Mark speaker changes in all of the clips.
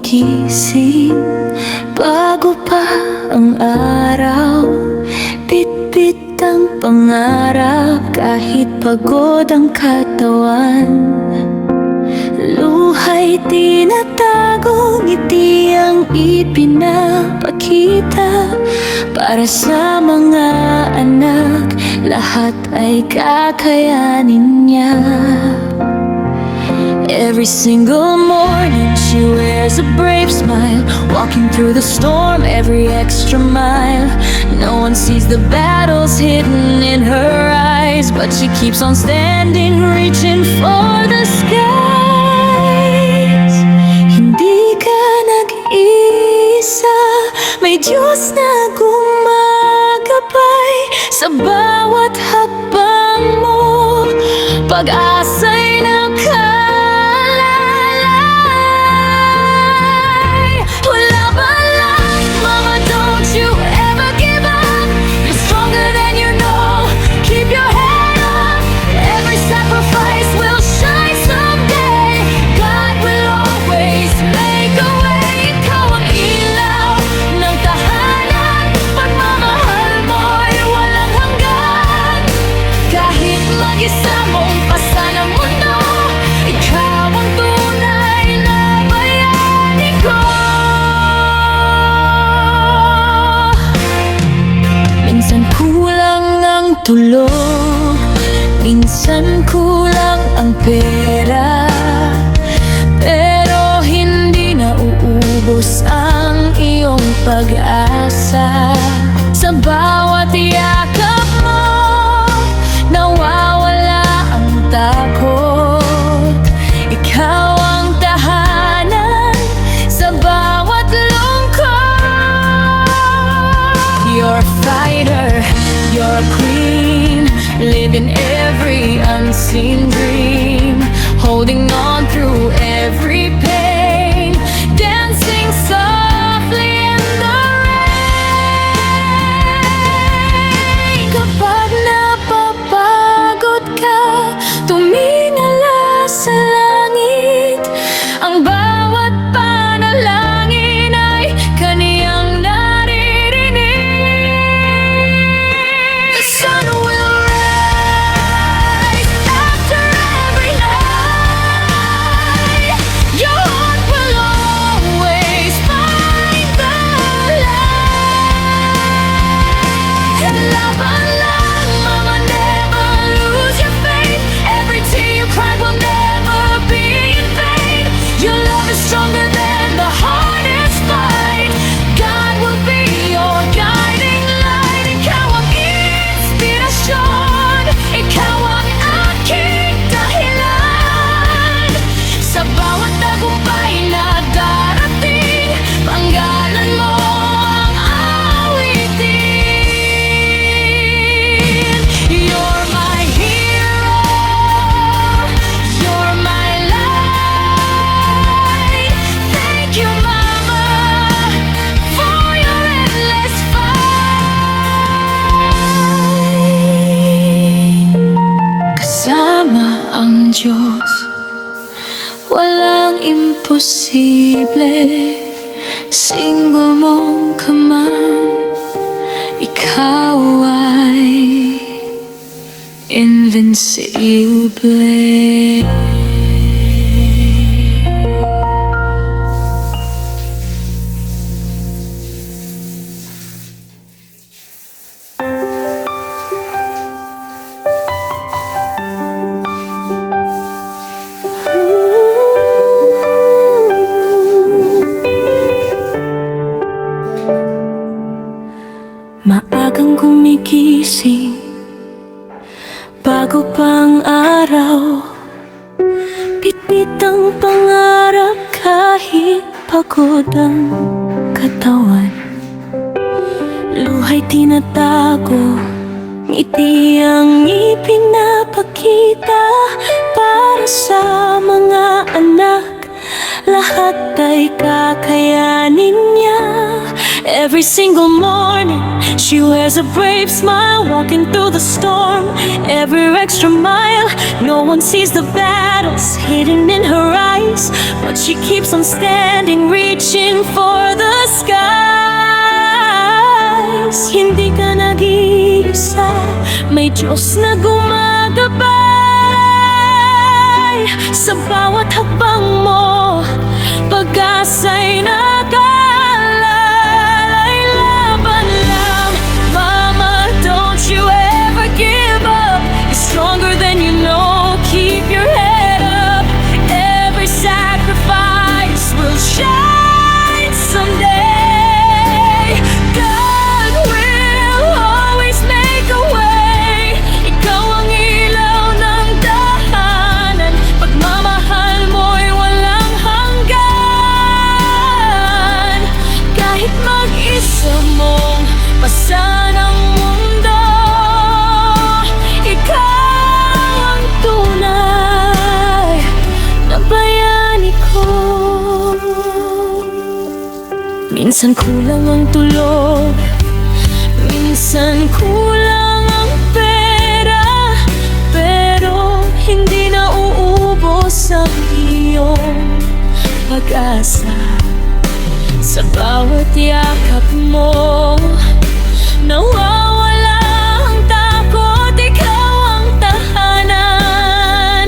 Speaker 1: gumigising bago pa ang araw. Bitbit ang pangarap kahit pagod ang katawan. Luha'y tinatago, ngiti ang ipinapakita. Para sa mga anak, lahat ay kakayanin niya. Every single morning she wears a brave smile, walking through the storm every extra mile. No one sees the battles hidden in her eyes, but she keeps on standing, reaching for the skies. Hindi ka nag-iisa, may Diyos na gumagabay sa bawat hakbang mo. Pag-asa'y nakalalay. Wala ba lang, Mama, don't you ever give up. You're stronger than you know. Keep your head up. Every sacrifice will shine someday. God will always make a way. Ikaw ang ilaw ng tahanan. Pagmamahal mo'y walang hanggan. Kahit mag-isa mong pasan ang mundo, ikaw ang tunay na bayani ko. Minsan kulang ang tulog, minsan kulang ang pera, pero hindi nauubos ang iyong pag-asa. Sa bawat yakap mo, nawawala ang takot. Ikaw ang tahanan sa bawat lungkot. You're a fighter, you're a queen, living every unseen dream, holding on through every pain, dancing softly in the rain. Kapag napapagod ka, tumingala sa langit. Ang bawat panalangin ay kaniyang naririnig. The sun will rise after every night. Your heart will always find the light. Laban lang, Mama, never lose your faith. Every tear you cried will never be in vain. Your love is stronger than the hardest fight. God will be your guiding light. Ikaw ang inspirasyon, ikaw ang aking dahilan. Sa bawat tagumpay na darating, panggalan mo ang awitin. You're my hero, you're my light. Thank you, Mama, for your endless fight. Kasama ang Diyos, walang imposible. Single mong ka man, ikaw ay invincible. Maagang gumigising bago pang araw. Bitbit ang pangarap kahit pagod ang katawan. Luha'y tinatago, ngiti ang ipinapakita. Para sa mga anak, lahat ay kakayanin niya. Every single morning, she wears a brave smile, walking through the storm. Every extra mile, no one sees the battles hidden in her eyes, but she keeps on standing, reaching for the skies. Hindi ka nag-iisa, may Diyos na gumagabay. Sa bawat hakbang mo, pag-asa'y nakalay. Laban lang, mama, don't you ever give up. You're stronger than you know, keep your head up. Every sacrifice will shine someday. God will always make a way. Ikaw ang ilaw ng tahanan, pagmamahal mo'y walang hanggan. Kahit mag-isa mong pasan ang mundo, ikaw ang tunay na bayani ko. Minsan kulang ang tulog, minsan kulang ang pera, pero hindi na uubos ang iyong pag-asa. Sa bawat yakap mo, nawawala ang takot, ikaw ang tahanan.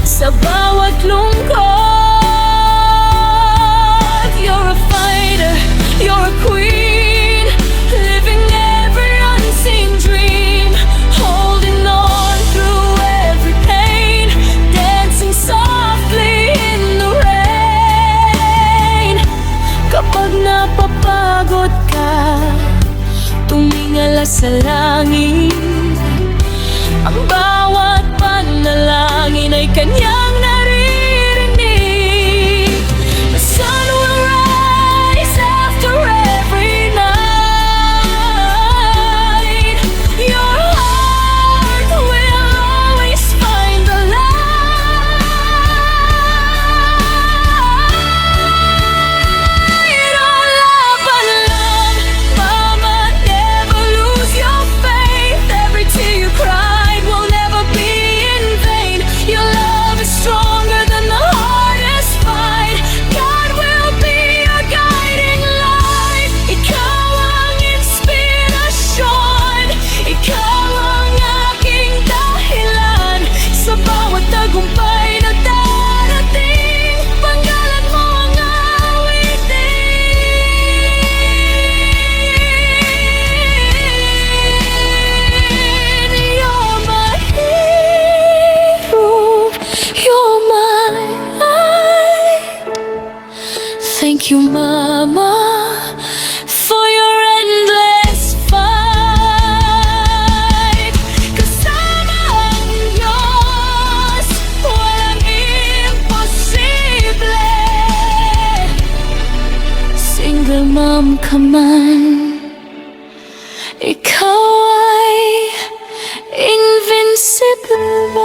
Speaker 1: Sa bawat lungkot, you're a fighter, you're a queen, living every unseen dream, holding on through every pain, dancing softly in the rain. Kapag napapagod ka, tumingala sa langit. Ang bawat panalangin ay kanyang naririnig. The sun will rise after every night. Your heart will always find the light. Oh, laban lang, mama, never lose your faith. Every tear you cried will never be in vain. Your love is stronger than the hardest fight. God will be your guiding light. Ikaw ang inspirasyon, ikaw ang aking dahilan. Sa bawat tagumpay na darating, panggalan mo ang awitin. You're my hero, you're my light. Thank you, mama, for your endless fight. Kasama ang Diyos, walang imposible. Single mom ka man, ikaw ay invincible.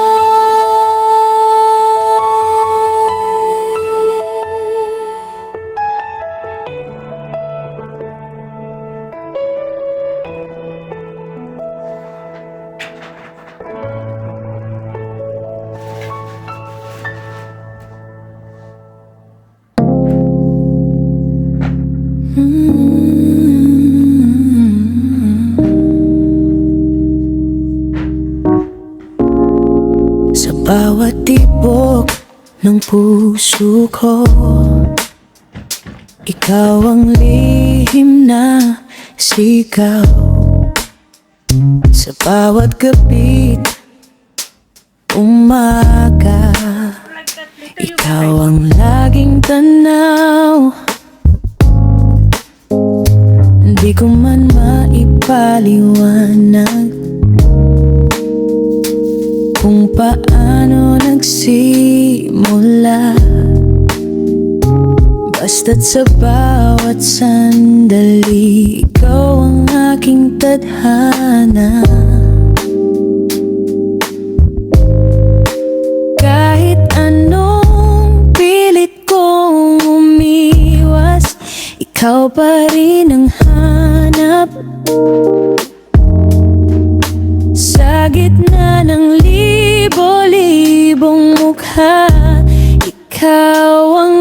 Speaker 1: Sa bawat tibok ng puso ko, ikaw ang lihim na sigaw. Sa bawat gabit, umaga, ikaw ang laging tanaw. Hindi ko man maipaliwanag kung paano nagsimula, basta't sa bawat sandali, ikaw ang aking tadhana. Kahit anong pilit kong umiwas, ikaw pa rin ang Sa gitna ng libo-libong mukha, ikaw ang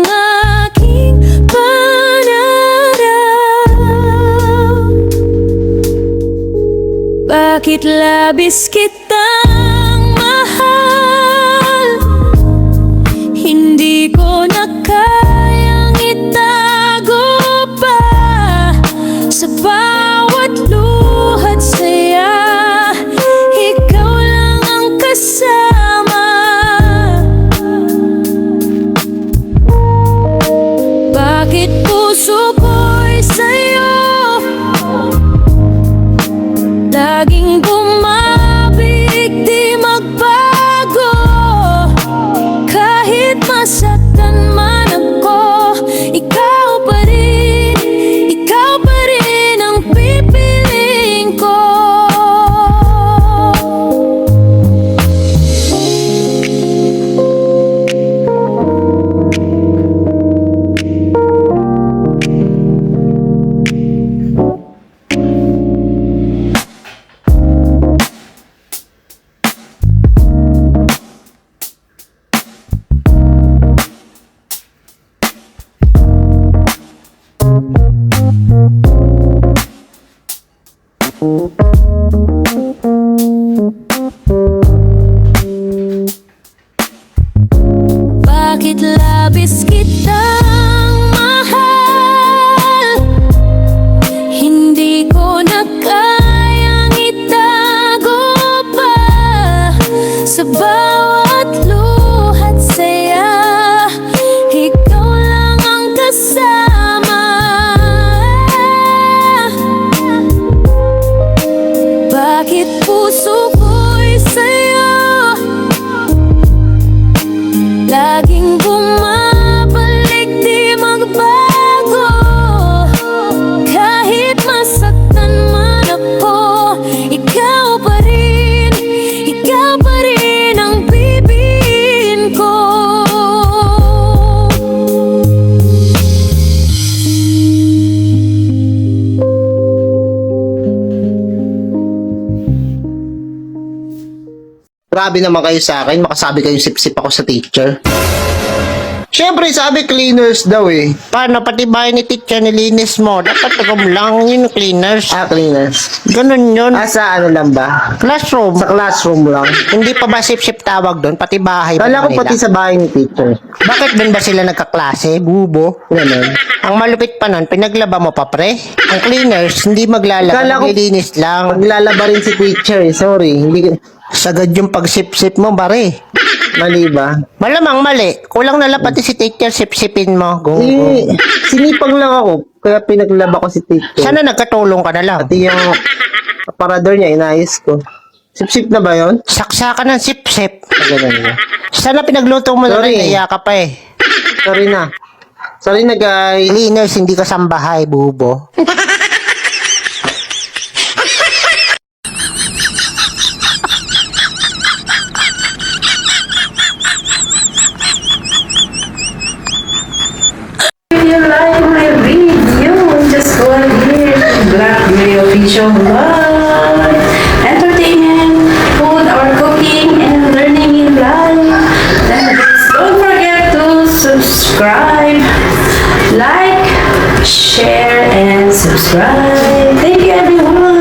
Speaker 1: aking pananaw. Bakit labis kitang mahal? Hindi ko na kayang itago pa. Sa bawat luhat saya, ikaw lang ang kasama. Bakit puso ko'y sa'yo laging bumabig, di magbago? Kahit masaktan man ako, ikaw pa rin ang pipiliin ko. Bakit labis kitang mahal? Hindi ko na kayang itago pa. Sa bawat luhat saya, ikaw lang ang kasama. Bakit puso ko'y sa'yo laging bumabalik, di magbago? Kahit masaktan man ako, ikaw pa rin ang pipiliin ko.
Speaker 2: Grabe naman kayo sa akin, makasabi kayong sip-sip ako sa teacher. Siyempre, sabi cleaners daw eh.
Speaker 3: Paano pati bahay ni teacher nilinis mo? Dapat lang yun cleaners.
Speaker 2: Ah, cleaners.
Speaker 3: Ganun yun.
Speaker 2: Sa ano lang ba?
Speaker 3: Classroom.
Speaker 2: Sa classroom lang.
Speaker 3: Hindi pa ba sip-sip tawag doon? Pati bahay pa
Speaker 2: Kala ko
Speaker 3: nila.
Speaker 2: pati sa bahay ni teacher.
Speaker 3: Bakit doon ba sila nagkaklase? Bubo.
Speaker 2: Ganun.
Speaker 3: Ang malupit pa nun, pinaglaba mo pa pre. Ang cleaners, hindi maglalaba,
Speaker 2: Kala ko-
Speaker 3: maglilinis lang.
Speaker 2: Maglalaba rin si teacher eh. Sorry. Hindi
Speaker 3: Sagad yung pagsip-sip mo, bare.
Speaker 2: mali ba?
Speaker 3: Malamang mali. Kulang na lang pati si teacher sip-sipin mo.
Speaker 2: Eh, sinipag lang ako. Kaya pinaglaba ko si teacher.
Speaker 3: Sana nagkatulong ka na lang.
Speaker 2: Pati yung aparador niya, inayos ko. Sip-sip na ba yun?
Speaker 3: Saksakan ng sip-sip.
Speaker 2: Ganun na.
Speaker 3: Sana pinagluto mo na
Speaker 2: Sorry.
Speaker 3: rin, naiya ka pa eh.
Speaker 2: Sorry na. Sorry na guys.
Speaker 3: Cleaners, hindi ka sambahay, bubo.
Speaker 4: If you like my video, just go ahead and Black Beauty Official Vlog. Entertainment, food, or cooking, and learning in life. And don't forget to subscribe, like, share, and subscribe. Thank you everyone.